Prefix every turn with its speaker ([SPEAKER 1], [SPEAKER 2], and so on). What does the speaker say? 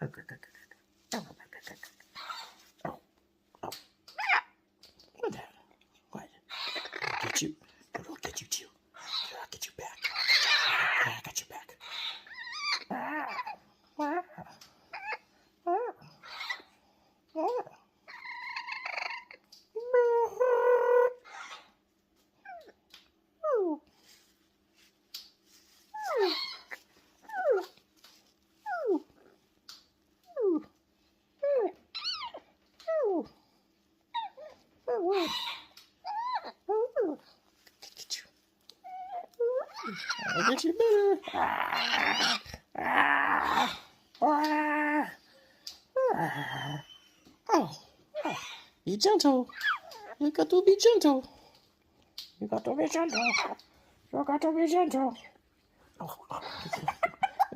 [SPEAKER 1] Oh, good, good, good, good. Oh, good, good, good, good. Oh, oh. What the hell? What? I'll get you. I'll get you too. I'll get you back. I got your back. I'll get you better. Oh, be gentle. You got to be gentle. You got to be gentle. You got to be gentle. Oh,